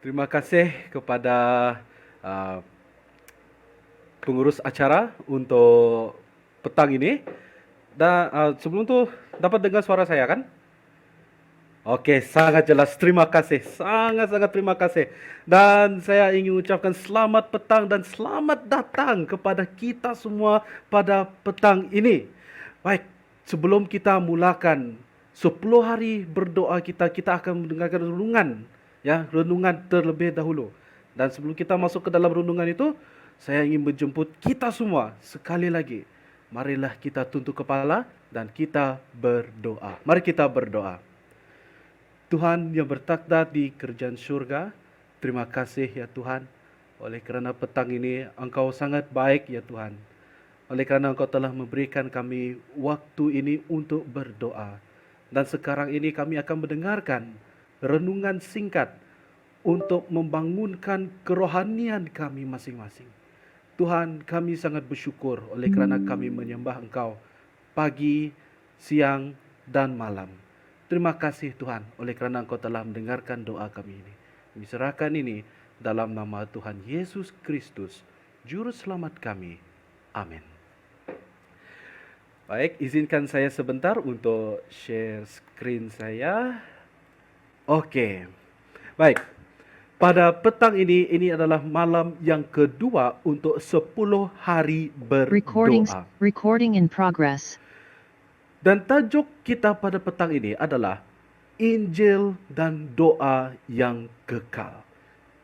Terima kasih kepada uh, pengurus acara untuk petang ini. Dan sebelum itu dapat dengar suara saya kan? Oke, sangat jelas. Terima kasih. Sangat-sangat terima kasih. Dan saya ingin ucapkan selamat petang dan selamat datang kepada kita semua pada petang ini. Baik, sebelum kita mulakan 10 hari berdoa kita, kita akan mendengarkan renungan. Ya, renungan terlebih dahulu. Dan sebelum kita masuk ke dalam renungan itu, saya ingin menjemput kita semua sekali lagi. Marilah kita tunduk kepala dan kita berdoa. Mari kita berdoa. Tuhan yang bertakhta di kerajaan surga, terima kasih ya Tuhan, oleh kerana petang ini Engkau sangat baik ya Tuhan. Oleh kerana Engkau telah memberikan kami waktu ini untuk berdoa. Dan sekarang ini kami akan mendengarkan renungan singkat untuk membangunkan kerohanian kami masing-masing. Tuhan, kami sangat bersyukur oleh kerana kami menyembah Engkau pagi, siang, dan malam. Terima kasih Tuhan oleh kerana Engkau telah mendengarkan doa kami ini. Kami serahkan ini dalam nama Tuhan Yesus Kristus, Juru Selamat kami. Amin. Baik, izinkan saya sebentar untuk share screen saya. Oke, baik. Pada petang ini adalah malam yang kedua untuk 10 hari berdoa. Recording in progress. Dan tajuk kita pada petang ini adalah Injil dan doa yang kekal.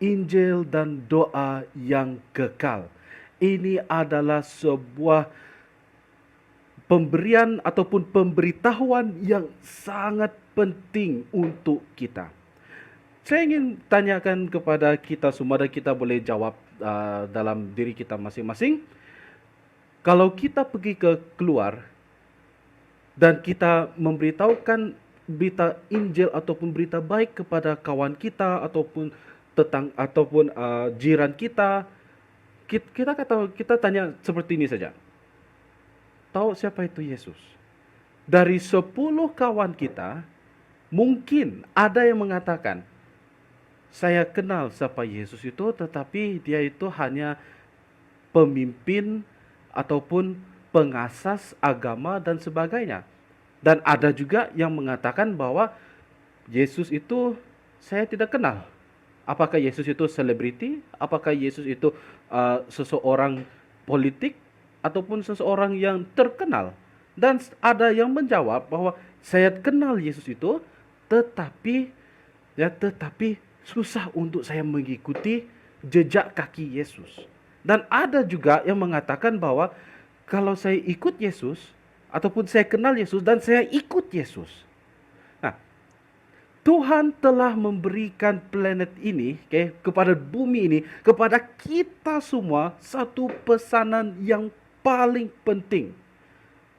Injil dan doa yang kekal. Ini adalah sebuah pemberian ataupun pemberitahuan yang sangat penting untuk kita. Saya ingin tanyakan kepada kita semua dan kita boleh jawab dalam diri kita masing-masing. Kalau kita pergi ke keluar dan kita memberitahukan berita Injil ataupun berita baik kepada kawan kita ataupun jiran kita, kita tanya seperti ini saja. Tahu siapa itu Yesus? Dari 10 kawan kita, mungkin ada yang mengatakan, saya kenal siapa Yesus itu, tetapi dia itu hanya pemimpin ataupun pengasas agama dan sebagainya. Dan ada juga yang mengatakan bahwa Yesus itu saya tidak kenal. Apakah Yesus itu selebriti? Apakah Yesus itu seseorang politik? Ataupun seseorang yang terkenal? Dan ada yang menjawab bahwa saya kenal Yesus itu, tetapi susah untuk saya mengikuti jejak kaki Yesus. Dan ada juga yang mengatakan bahwa kalau saya ikut Yesus ataupun saya kenal Yesus dan saya ikut Yesus. Nah, Tuhan telah memberikan planet ini, kepada bumi ini, kepada kita semua satu pesanan yang paling penting,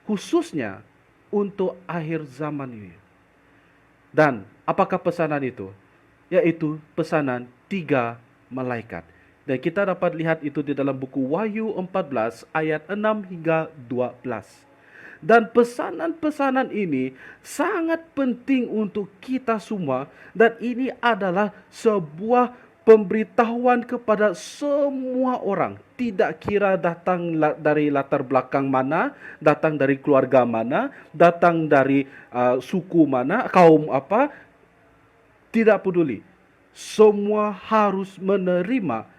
khususnya untuk akhir zaman ini. Dan apakah pesanan itu? Yaitu pesanan 3 malaikat. Dan kita dapat lihat itu di dalam buku Wahyu 14 ayat 6 hingga 12. Dan pesanan-pesanan ini sangat penting untuk kita semua, dan ini adalah sebuah pemberitahuan kepada semua orang. Tidak kira datang dari latar belakang mana, datang dari keluarga mana, datang dari suku mana, kaum apa, tidak peduli. Semua harus menerima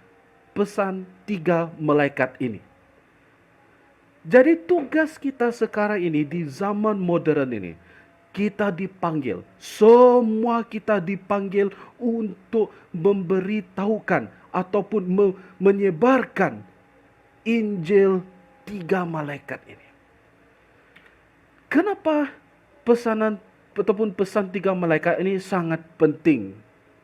pesan 3 malaikat ini. Jadi tugas kita sekarang ini di zaman modern ini, kita dipanggil, semua kita dipanggil untuk memberitahukan ataupun menyebarkan Injil 3 malaikat ini. Kenapa pesanan ataupun pesan 3 malaikat ini sangat penting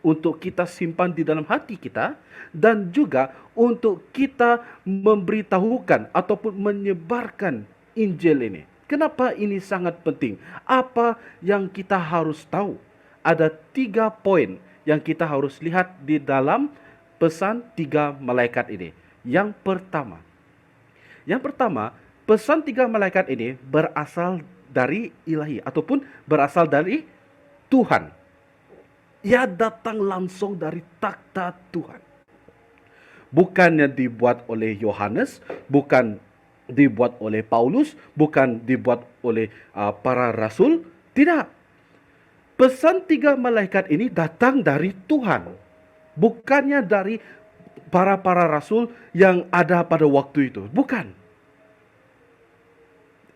untuk kita simpan di dalam hati kita dan juga untuk kita memberitahukan ataupun menyebarkan Injil ini? Kenapa ini sangat penting? Apa yang kita harus tahu? Ada 3 poin yang kita harus lihat di dalam pesan 3 malaikat ini. Yang pertama, pesan 3 malaikat ini berasal dari ilahi ataupun berasal dari Tuhan. Ia datang langsung dari takhta Tuhan. Bukannya dibuat oleh Yohanes, bukan dibuat oleh Paulus, bukan dibuat oleh para rasul. Tidak. Pesan 3 malaikat ini datang dari Tuhan. Bukannya dari para rasul yang ada pada waktu itu. Bukan.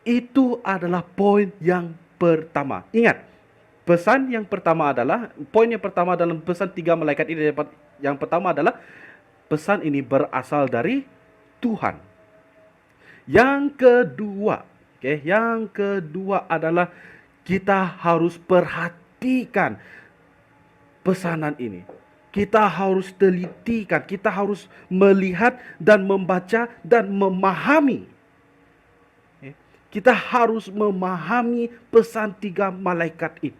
Itu adalah poin yang pertama. Ingat, poin yang pertama dalam pesan 3 malaikat ini, yang pertama adalah pesan ini berasal dari Tuhan. Yang kedua adalah kita harus perhatikan pesanan ini. Kita harus telitikan, kita harus melihat dan membaca dan memahami. Kita harus memahami pesan 3 malaikat ini.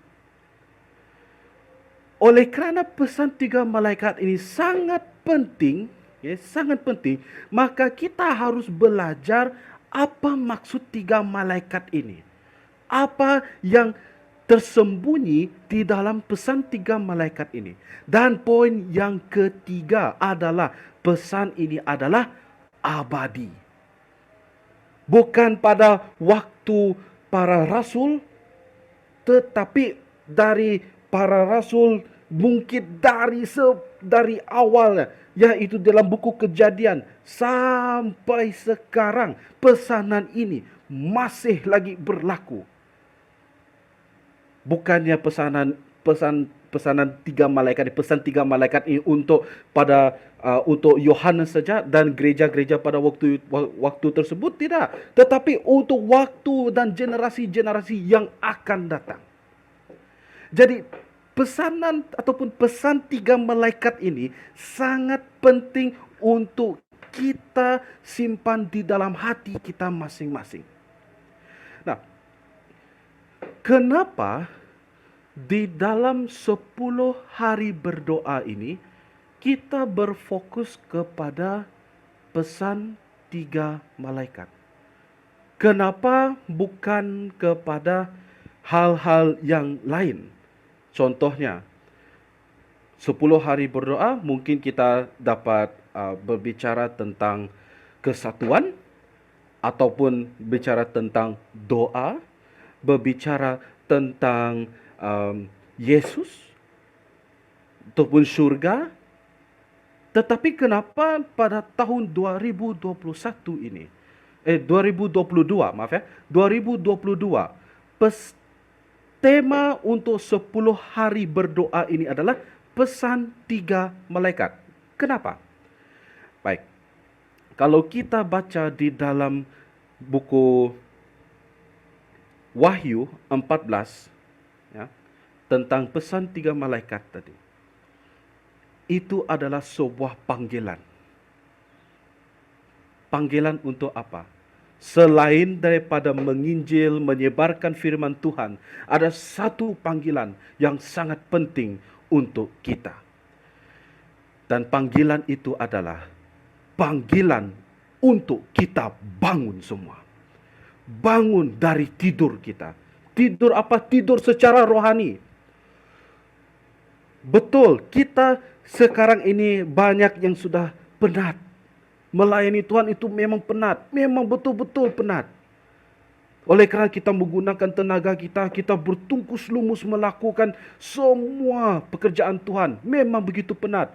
Oleh kerana pesan 3 malaikat ini sangat penting, maka kita harus belajar apa maksud 3 malaikat ini. Apa yang tersembunyi di dalam pesan 3 malaikat ini. Dan poin yang ketiga adalah pesan ini adalah abadi. Bukan pada waktu para rasul, tetapi dari para rasul mungkin dari awal, yaitu dalam buku Kejadian sampai sekarang, pesanan ini masih lagi berlaku. Bukannya pesan 3 malaikat, pesan 3 malaikat ini untuk Yohanes saja dan gereja-gereja pada waktu tersebut, tidak, tetapi untuk waktu dan generasi-generasi yang akan datang. Jadi pesanan ataupun pesan 3 malaikat ini sangat penting untuk kita simpan di dalam hati kita masing-masing. Nah, kenapa di dalam 10 hari berdoa ini kita berfokus kepada pesan 3 malaikat? Kenapa bukan kepada hal-hal yang lain? Contohnya, 10 hari berdoa mungkin kita dapat berbicara tentang kesatuan, ataupun bicara tentang doa, berbicara tentang Yesus ataupun syurga. Tetapi kenapa pada tahun 2022 tema untuk 10 hari berdoa ini adalah pesan 3 malaikat. Kenapa? Baik, kalau kita baca di dalam buku Wahyu 14, tentang pesan 3 malaikat tadi, itu adalah sebuah panggilan. Panggilan untuk apa? Selain daripada menginjil, menyebarkan firman Tuhan, ada satu panggilan yang sangat penting untuk kita. Dan panggilan itu adalah panggilan untuk kita bangun semua. Bangun dari tidur kita. Tidur apa? Tidur secara rohani. Betul, kita sekarang ini banyak yang sudah penat. Melayani Tuhan itu memang penat. Memang betul-betul penat. Oleh kerana kita menggunakan tenaga kita, kita bertungkus lumus melakukan semua pekerjaan Tuhan. Memang begitu penat.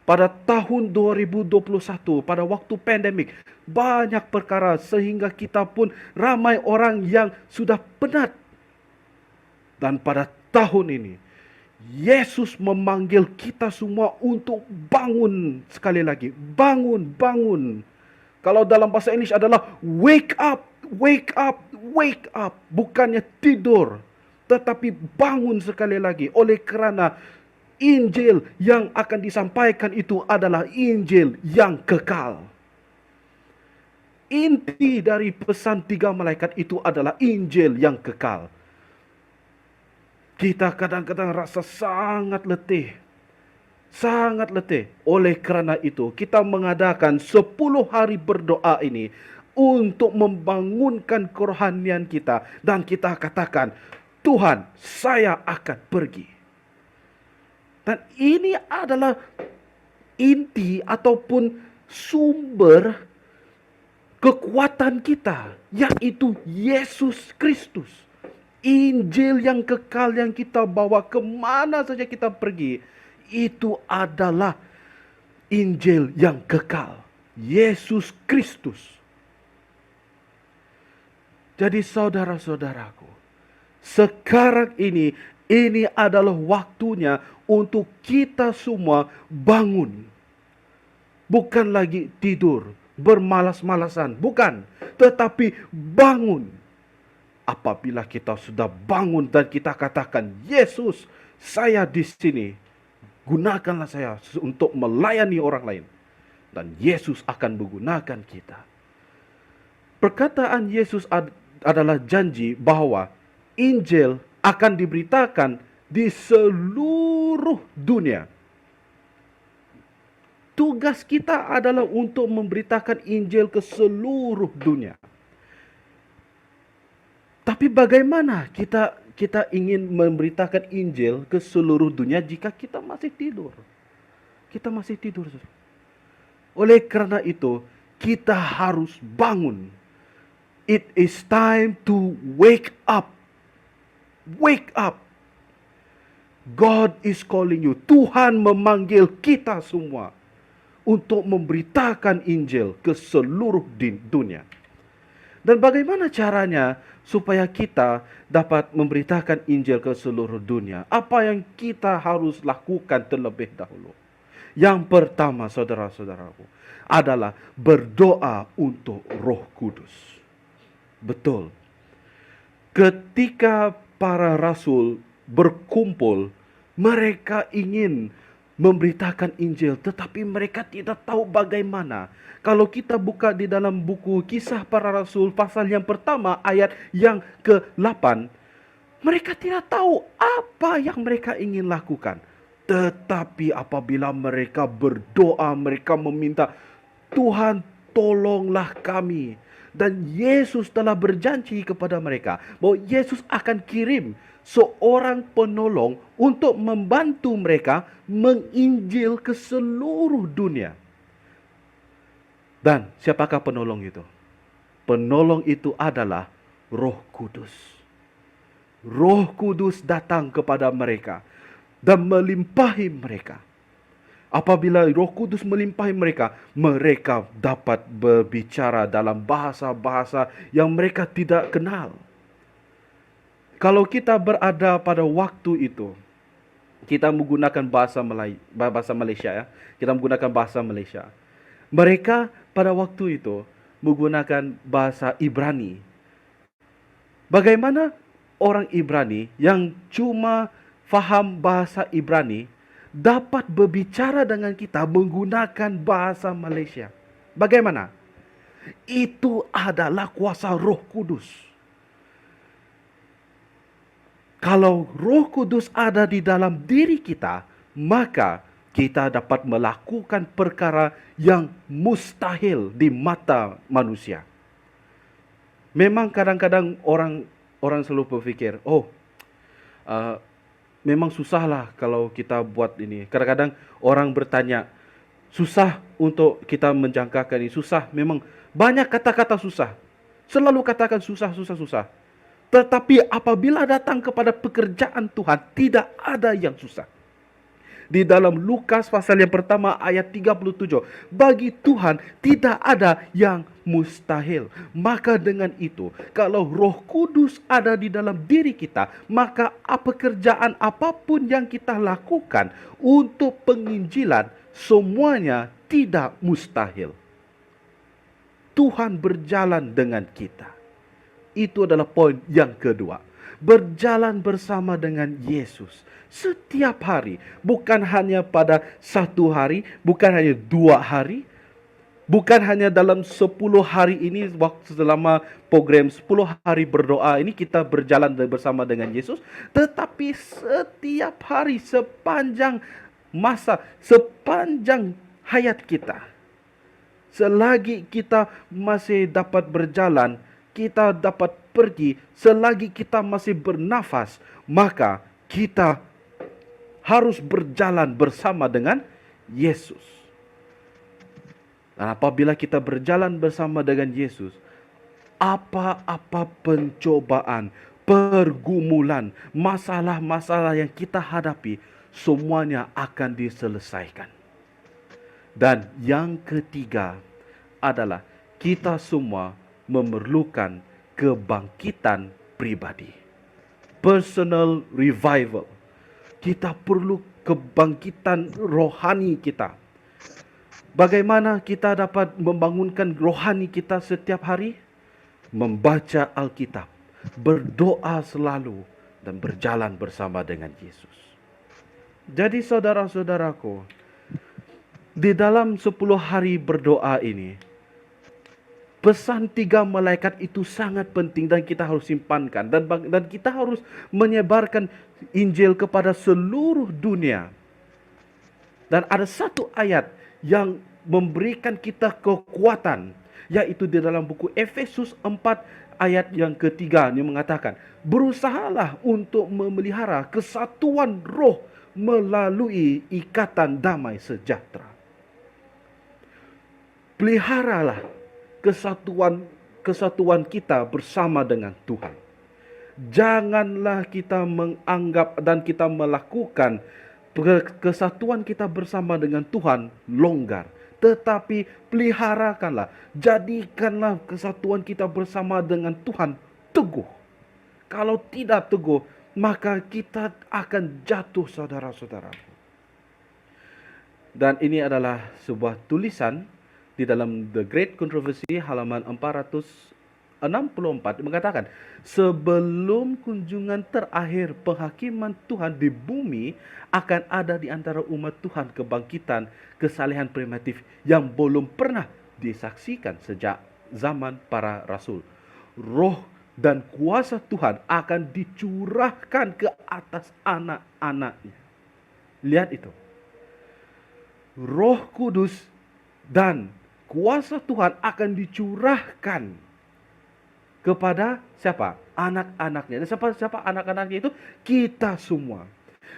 Pada tahun 2021, pada waktu pandemik, banyak perkara sehingga kita pun ramai orang yang sudah penat. Dan pada tahun ini, Yesus memanggil kita semua untuk bangun sekali lagi. Bangun, bangun. Kalau dalam bahasa Inggris adalah wake up, wake up, wake up. Bukannya tidur, tetapi bangun sekali lagi. Oleh kerana Injil yang akan disampaikan itu adalah Injil yang kekal. Inti dari pesan 3 malaikat itu adalah Injil yang kekal. Kita kadang-kadang rasa sangat letih. Sangat letih. Oleh kerana itu, kita mengadakan 10 hari berdoa ini untuk membangunkan kerohanian kita. Dan kita katakan, Tuhan, saya akan pergi. Dan ini adalah inti ataupun sumber kekuatan kita, yaitu Yesus Kristus. Injil yang kekal yang kita bawa kemana saja kita pergi, itu adalah Injil yang kekal, Yesus Kristus. Jadi saudara-saudaraku, sekarang ini adalah waktunya untuk kita semua bangun. Bukan lagi tidur, bermalas-malasan, bukan. Tetapi bangun. Apabila kita sudah bangun dan kita katakan, Yesus, saya di sini. Gunakanlah saya untuk melayani orang lain. Dan Yesus akan menggunakan kita. Perkataan Yesus adalah janji bahwa Injil akan diberitakan di seluruh dunia. Tugas kita adalah untuk memberitakan Injil ke seluruh dunia. Tapi bagaimana kita ingin memberitakan Injil ke seluruh dunia jika kita masih tidur? Kita masih tidur. Oleh karena itu, kita harus bangun. It is time to wake up. Wake up. God is calling you. Tuhan memanggil kita semua untuk memberitakan Injil ke seluruh dunia. Dan bagaimana caranya supaya kita dapat memberitakan Injil ke seluruh dunia? Apa yang kita harus lakukan terlebih dahulu? Yang pertama, saudara-saudaraku, adalah berdoa untuk Roh Kudus. Betul. Ketika para rasul berkumpul, mereka ingin memberitakan Injil, tetapi mereka tidak tahu bagaimana. Kalau kita buka di dalam buku Kisah Para Rasul pasal yang pertama ayat yang ke-8, mereka tidak tahu apa yang mereka ingin lakukan. Tetapi apabila mereka berdoa, mereka meminta, Tuhan tolonglah kami. Dan Yesus telah berjanji kepada mereka bahwa Yesus akan kirim seorang penolong untuk membantu mereka menginjil ke seluruh dunia. Dan siapakah penolong itu? Penolong itu adalah Roh Kudus. Roh Kudus datang kepada mereka dan melimpahi mereka. Apabila Roh Kudus melimpahi mereka, mereka dapat berbicara dalam bahasa-bahasa yang mereka tidak kenal. Kalau kita berada pada waktu itu, kita menggunakan bahasa Malaysia ya. Kita menggunakan bahasa Malaysia. Mereka pada waktu itu menggunakan bahasa Ibrani. Bagaimana orang Ibrani yang cuma faham bahasa Ibrani dapat berbicara dengan kita menggunakan bahasa Malaysia? Bagaimana? Itu adalah kuasa Roh Kudus. Kalau Roh Kudus ada di dalam diri kita, maka kita dapat melakukan perkara yang mustahil di mata manusia. Memang kadang-kadang orang selalu berpikir, memang susahlah kalau kita buat ini. Kadang-kadang orang bertanya, susah untuk kita menjangkakan ini. Susah, memang banyak kata-kata susah. Selalu katakan susah, susah, susah. Tetapi apabila datang kepada pekerjaan Tuhan, tidak ada yang susah. Di dalam Lukas pasal yang pertama ayat 37, bagi Tuhan tidak ada yang mustahil. Maka dengan itu, kalau Roh Kudus ada di dalam diri kita, maka pekerjaan apapun yang kita lakukan untuk penginjilan, semuanya tidak mustahil. Tuhan berjalan dengan kita. Itu adalah poin yang kedua. Berjalan bersama dengan Yesus setiap hari, bukan hanya pada satu hari, bukan hanya 2 hari, bukan hanya dalam 10 hari ini, waktu selama program 10 hari berdoa ini kita berjalan bersama dengan Yesus, tetapi setiap hari sepanjang masa, sepanjang hayat kita. Selagi kita masih dapat berjalan, kita dapat pergi, selagi kita masih bernafas, maka kita harus berjalan bersama dengan Yesus. Dan apabila kita berjalan bersama dengan Yesus, apa-apa pencobaan, pergumulan, masalah-masalah yang kita hadapi, semuanya akan diselesaikan. Dan yang ketiga adalah kita semua memerlukan kebangkitan pribadi. Personal revival. Kita perlu kebangkitan rohani kita. Bagaimana kita dapat membangunkan rohani kita setiap hari? Membaca Alkitab, berdoa selalu, dan berjalan bersama dengan Yesus. Jadi saudara-saudaraku, di dalam 10 hari berdoa ini, pesan 3 malaikat itu sangat penting dan kita harus simpankan. Dan kita harus menyebarkan Injil kepada seluruh dunia. Dan ada satu ayat yang memberikan kita kekuatan, yaitu di dalam buku Efesus 4 ayat yang ketiga, yang mengatakan, berusahalah untuk memelihara kesatuan roh melalui ikatan damai sejahtera. Peliharalah kesatuan kita bersama dengan Tuhan. Janganlah kita menganggap dan kita melakukan kesatuan kita bersama dengan Tuhan longgar, tetapi peliharakanlah, jadikanlah kesatuan kita bersama dengan Tuhan teguh. Kalau tidak teguh, maka kita akan jatuh, saudara-saudaraku. Dan ini adalah sebuah tulisan di dalam The Great Controversy halaman 464 mengatakan, sebelum kunjungan terakhir penghakiman Tuhan di bumi, akan ada di antara umat Tuhan kebangkitan kesalehan primitif yang belum pernah disaksikan sejak zaman para rasul. Roh dan kuasa Tuhan akan dicurahkan ke atas anak-anaknya. Lihat itu. Roh Kudus dan kuasa Tuhan akan dicurahkan kepada siapa? Anak-anaknya. Dan siapa anak-anaknya itu? Kita semua.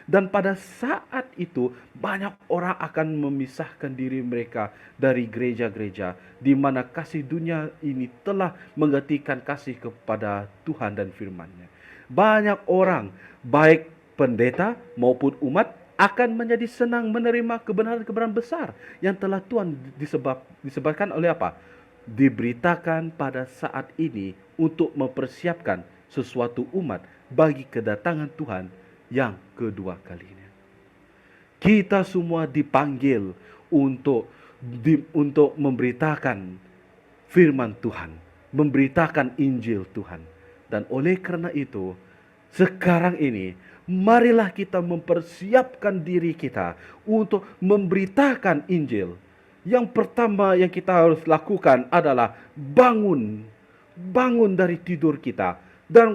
Dan pada saat itu banyak orang akan memisahkan diri mereka dari gereja-gereja di mana kasih dunia ini telah menggantikan kasih kepada Tuhan dan firman-Nya. Banyak orang, baik pendeta maupun umat, akan menjadi senang menerima kebenaran-kebenaran besar yang telah Tuhan disebabkan oleh apa? Diberitakan pada saat ini untuk mempersiapkan sesuatu umat bagi kedatangan Tuhan yang kedua kalinya. Kita semua dipanggil untuk memberitakan firman Tuhan, memberitakan Injil Tuhan. Dan oleh karena itu, sekarang ini marilah kita mempersiapkan diri kita untuk memberitakan Injil. Yang pertama yang kita harus lakukan adalah bangun dari tidur kita dan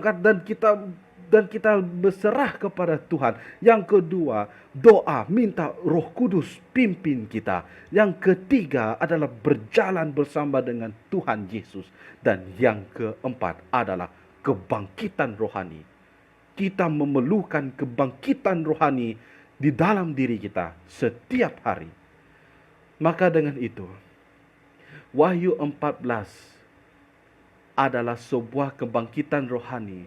kita berserah kepada Tuhan. Yang kedua, doa, minta Roh Kudus pimpin kita. Yang ketiga adalah berjalan bersama dengan Tuhan Yesus. Dan yang keempat adalah kebangkitan rohani. Kita memerlukan kebangkitan rohani di dalam diri kita setiap hari. Maka dengan itu, Wahyu 14 adalah sebuah kebangkitan rohani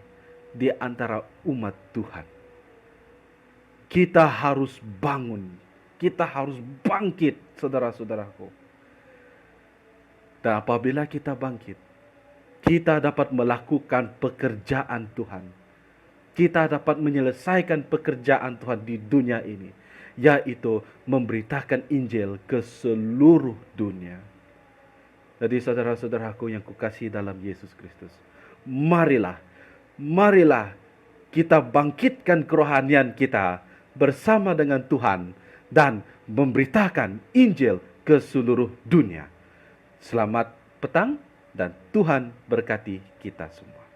di antara umat Tuhan. Kita harus bangun. Kita harus bangkit, saudara-saudaraku. Dan apabila kita bangkit, kita dapat melakukan pekerjaan Tuhan. Kita dapat menyelesaikan pekerjaan Tuhan di dunia ini, yaitu memberitakan Injil ke seluruh dunia. Jadi saudara-saudaraku yang kukasihi dalam Yesus Kristus, marilah kita bangkitkan kerohanian kita bersama dengan Tuhan dan memberitakan Injil ke seluruh dunia. Selamat petang dan Tuhan berkati kita semua.